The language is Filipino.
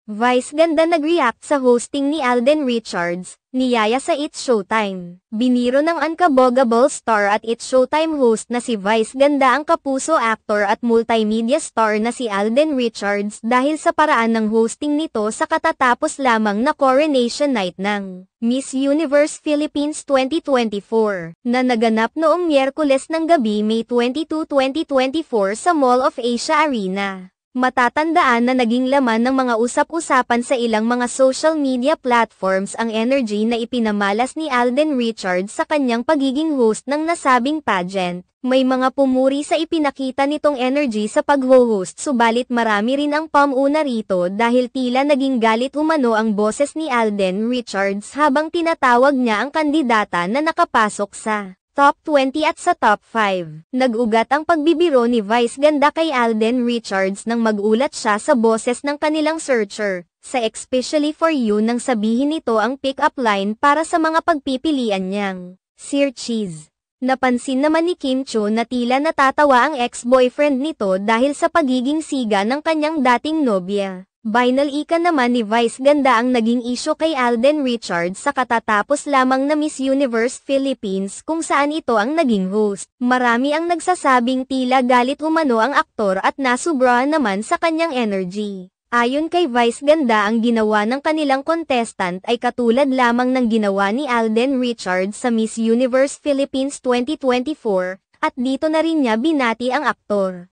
Vice ganda nag-react sa hosting ni Alden Richards, niyaya sa It's Showtime. Biniro ng unkabogable star at It's Showtime host na si Vice ganda ang kapuso actor at multimedia star na si Alden Richards dahil sa paraan ng hosting nito sa katatapos lamang na coronation night ng Miss Universe Philippines 2024 na naganap noong Miyerkules ng gabi May 22, 2024 sa Mall of Asia Arena. Matatandaan na naging laman ng mga usap-usapan sa ilang mga social media platforms ang energy na ipinamalas ni Alden Richards sa kanyang pagiging host ng nasabing pageant. May mga pumuri sa ipinakita nitong energy sa pag-host subalit marami rin ang pamuna rito dahil tila naging galit umano ang boses ni Alden Richards habang tinatawag niya ang kandidata na nakapasok sa Top 20 at sa Top 5. Nag-ugat ang pagbibiro ni Vice ganda kay Alden Richards nang mag-ulat siya sa boses ng kanilang searcher, sa Especially For You nang sabihin nito ang pick-up line para sa mga pagpipilian niyang Sir Cheese. Napansin naman ni Kim Cho na tila natatawa ang ex-boyfriend nito dahil sa pagiging siga ng kanyang dating nobya. Binalika naman ni Vice ganda ang naging isyo kay Alden Richards sa katatapos lamang na Miss Universe Philippines kung saan ito ang naging host. Marami ang nagsasabing tila galit umano ang aktor at nasubrahan naman sa kanyang energy. Ayon kay Vice ganda ang ginawa ng kanilang contestant ay katulad lamang ng ginawa ni Alden Richards sa Miss Universe Philippines 2024, at dito na rin niya binati ang aktor.